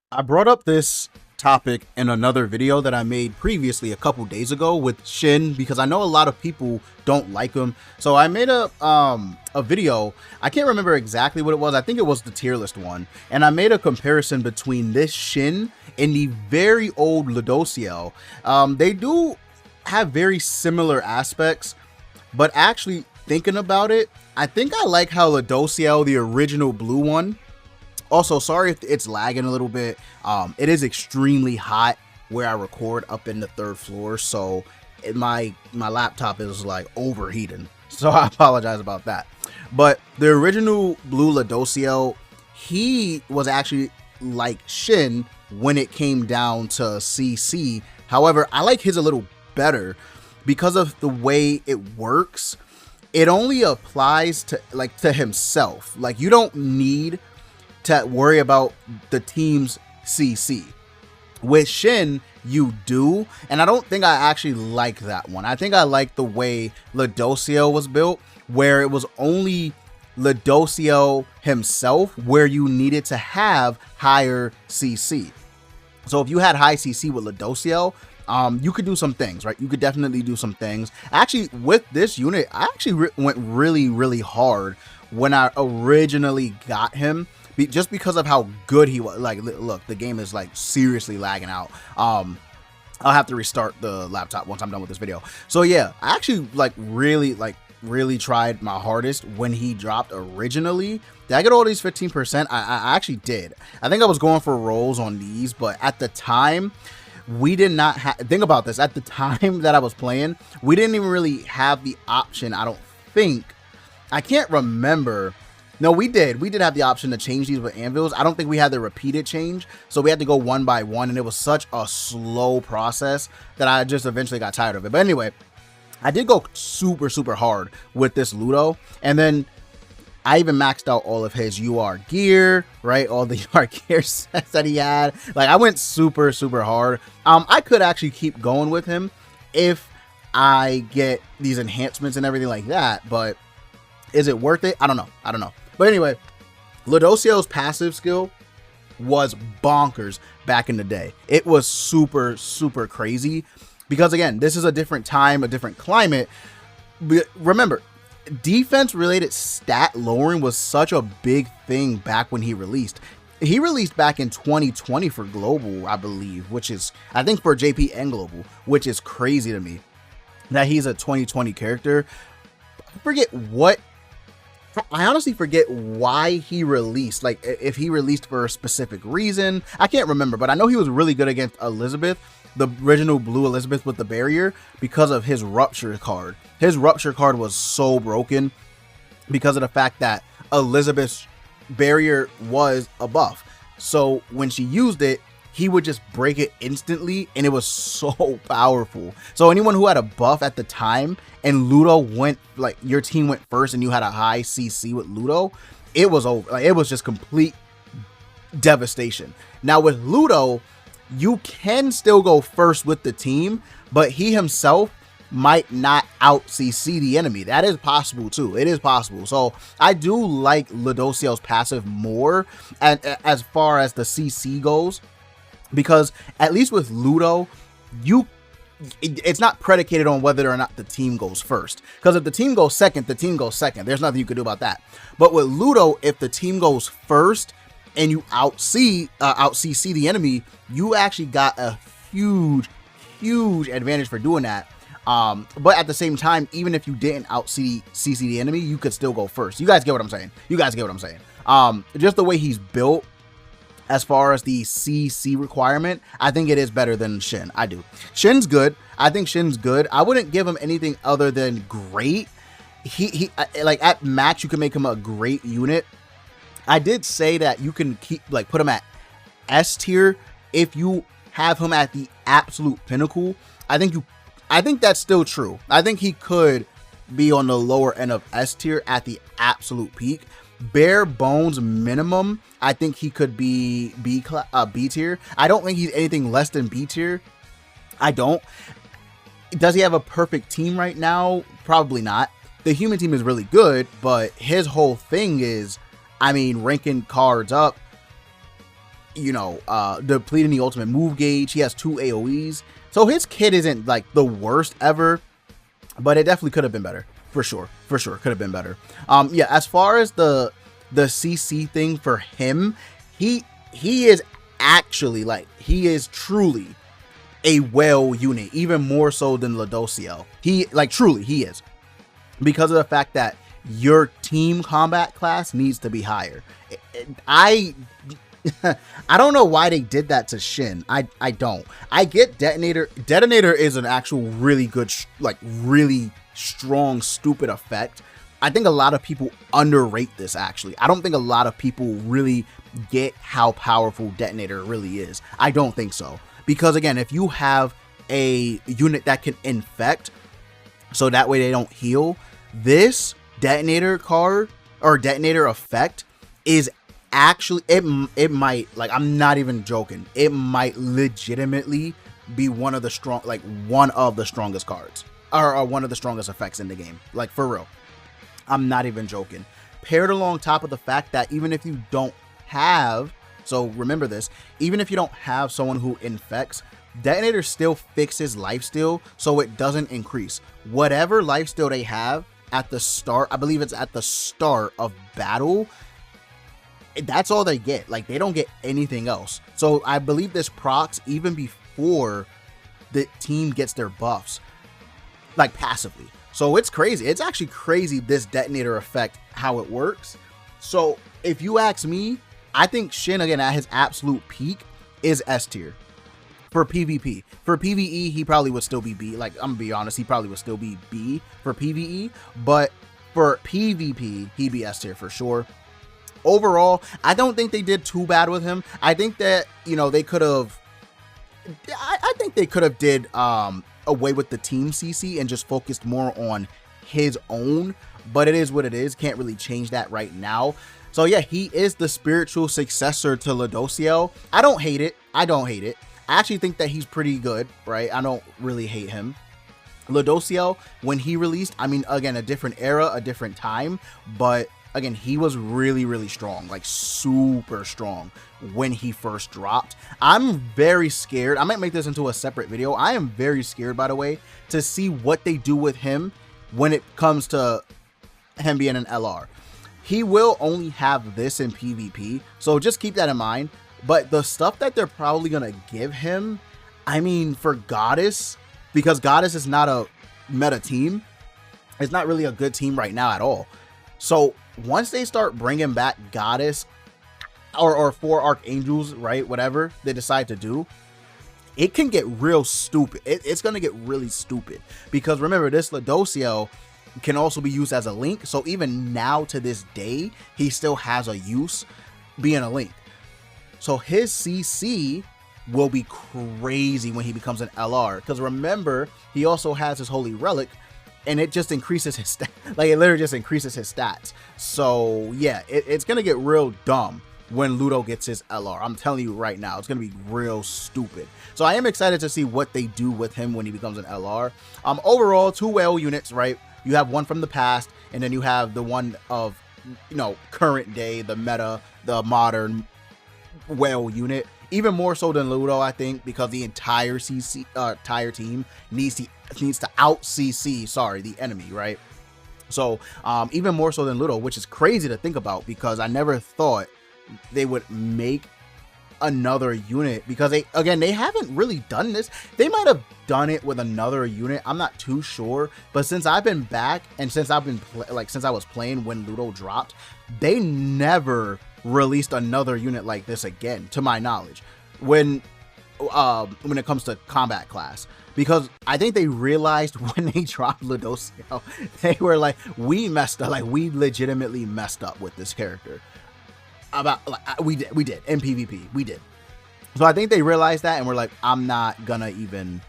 I brought up this topic in another video that I made previously a couple days ago with Shin because I know a lot of people don't like him. So I made a video. I can't remember exactly what it was. I think it was the tier list one. And I made a comparison between this Shin and the very old Ludociel. They do have very similar aspects, but actually thinking about it, I think I like how Ludociel, the original blue one. Also, sorry if it's lagging a little bit. It is extremely hot where I record up in the third floor, so my laptop is like overheating. So I apologize about that. But the original blue Ludociel, he was actually like Shin when it came down to CC. However, I like his a little better because of the way it works. It only applies to himself. Like, you don't need to worry about the team's CC. With Shin, you do, and I don't think I actually like that one. I think I like the way Ludociel was built, where it was only Ludociel himself where you needed to have higher CC. So if you had high CC with Ludociel, you could do some things, right? You could definitely do some things. Actually, with this unit, I actually went really hard when I originally got him, just because of how good he was. Like, look, the game is like seriously lagging out. I'll have to restart the laptop once I'm done with this video. So yeah, I actually really tried my hardest when he dropped originally. Did I get all these 15%? I actually did. I think I was going for rolls on these, but at the time, we did not have, think about this, at the time that I was playing, we didn't even really have the option, I don't think. I can't remember. No, we did have the option to change these with anvils. I don't think we had the repeated change, so we had to go one by one, and it was such a slow process that I just eventually got tired of it. But anyway, I did go super hard with this Ludo, and then I even maxed out all of his UR gear, right? All the UR gear sets that he had. Like, I went super hard. I could actually keep going with him if I get these enhancements and everything like that, but is it worth it? I don't know. But anyway, Ludociel's passive skill was bonkers back in the day. It was super crazy because, again, this is a different time, a different climate. But remember, defense related stat lowering was such a big thing back when he released. He released back in 2020 for global, I believe, which is, I think, for JP and global, which is crazy to me that he's a 2020 character. I honestly forget why he released, like if he released for a specific reason. I can't remember, but I know he was really good against Elizabeth, the original blue Elizabeth with the barrier, because of his rupture card. His rupture card was so broken because of the fact that Elizabeth's barrier was a buff. So when she used it, he would just break it instantly, and it was so powerful. So anyone who had a buff at the time and Ludo went, like, your team went first and you had a high CC with Ludo, it was over. Like, it was just complete devastation. Now with Ludo, you can still go first with the team, but he himself might not out CC the enemy. That is possible too. It is possible. So I do like Ludociel's passive more as far as the CC goes, because at least with Ludo, it's not predicated on whether or not the team goes first. Because if the team goes second, the team goes second. There's nothing you can do about that. But with Ludo, if the team goes first and you out CC the enemy, you actually got a huge advantage for doing that. But at the same time, even if you didn't out CC the enemy, you could still go first. You guys get what I'm saying? Just the way he's built, as far as the CC requirement, I think it is better than Shin. I do. Shin's good. I think Shin's good. I wouldn't give him anything other than great. He like, at max, you can make him a great unit. I did say that you can put him at S tier if you have him at the absolute pinnacle. I think that's still true. I think he could be on the lower end of S tier at the absolute peak. Bare bones minimum, I think he could be B tier. I don't think he's anything less than B tier. I don't. Does he have a perfect team right now? Probably not. The human team is really good, but his whole thing is, I mean, ranking cards up. depleting the ultimate move gauge. He has 2 AoEs. So his kit isn't like the worst ever, but it definitely could have been better. For sure. Could have been better. Yeah, as far as the CC thing for him, he is actually he is truly a well unit, even more so than Ludociel. He is, because of the fact that your team combat class needs to be higher. I don't know why they did that to Shin. I don't. I get Detonator. Detonator is an actual really good, really strong, stupid effect. I think a lot of people underrate this, actually. I don't think a lot of people really get how powerful Detonator really is. I don't think so. Because again, if you have a unit that can infect, so that way they don't heal, this Detonator card or Detonator effect is actually, it might, I'm not even joking, it might legitimately be one of the strongest cards, or one of the strongest effects in the game. Like, for real. I'm not even joking. Paired along top of the fact that even if you don't have, so remember this, even if you don't have someone who infects, Detonator still fixes lifesteal, so it doesn't increase. Whatever lifesteal they have at the start, I believe it's at the start of battle, that's all they get. Like, they don't get anything else. So I believe this procs even before the team gets their buffs, like passively. So it's crazy. It's actually crazy, this Detonator effect, how it works. So if you ask me, I think Shin, again, at his absolute peak, is S tier for PvP. For PvE, he probably would still be B. Like, I'm gonna be honest, he probably would still be B for PvE. But for PvP, he'd be S tier for sure. Overall, I don't think they did too bad with him. I think that, they could have, I think they could have did away with the team CC and just focused more on his own. But it is what it is. Can't really change that right now. So yeah, he is the spiritual successor to Ludociel. I don't hate it. I actually think that he's pretty good, right? I don't really hate him. Ludociel, when he released, I mean, again, a different era, a different time, but again, he was really, really strong, like super strong when he first dropped. I'm very scared. I might make this into a separate video. I am very scared, by the way, to see what they do with him when it comes to him being an LR. He will only have this in PvP, so just keep that in mind. But the stuff that they're probably going to give him, I mean, for Goddess, because Goddess is not a meta team, it's not really a good team right now at all. So once they start bringing back Goddess or 4 Archangels, right, whatever they decide to do, it can get real stupid. It's going to get really stupid, because remember, this Ludociel can also be used as a link. So even now to this day, he still has a use being a link. So his CC will be crazy when he becomes an LR, because remember, he also has his Holy Relic, and it just increases his stat. Like, it literally just increases his stats. So yeah, it's gonna get real dumb when Ludo gets his LR. I'm telling you right now, it's gonna be real stupid. So I am excited to see what they do with him when he becomes an LR. Overall, 2 whale units, right? You have one from the past, and then you have the one of, current day, the meta, the modern whale unit. Even more so than Ludo, I think, because the entire team needs to out CC, the enemy, right? So even more so than Ludo, which is crazy to think about, because I never thought they would make another unit, because they haven't really done this. They might have done it with another unit, I'm not too sure, but since I've been back, and since I've been since I was playing when Ludo dropped, they never released another unit like this again, to my knowledge, when it comes to combat class. Because I think they realized when they dropped Ludociel, they were like, we messed up, like, we legitimately messed up with this character. We did in PvP, we did. So I think they realized that, and we're like, I'm not gonna even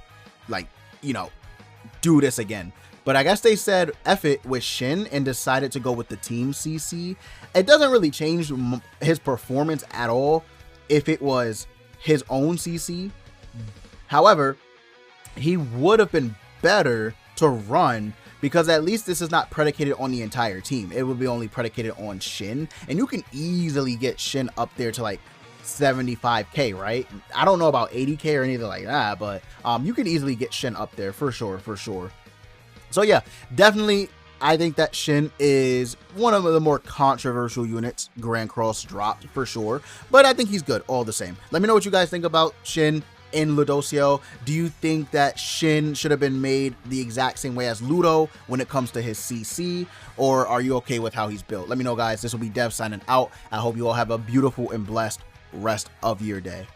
do this again. But I guess they said F it with Shin and decided to go with the team CC. It doesn't really change his performance at all if it was his own CC. However, he would have been better to run, because at least this is not predicated on the entire team. It would be only predicated on Shin, and you can easily get Shin up there to like 75k, right? I don't know about 80k or anything like that, but you could easily get Shin up there for sure, for sure. So yeah, definitely I think that Shin is one of the more controversial units Grand Cross dropped for sure, but I think he's good all the same. Let me know what you guys think about Shin in Ludociel. Do you think that Shin should have been made the exact same way as Ludo when it comes to his CC, or are you okay with how he's built? Let me know, guys. This will be Dev signing out. I hope you all have a beautiful and blessed rest of your day.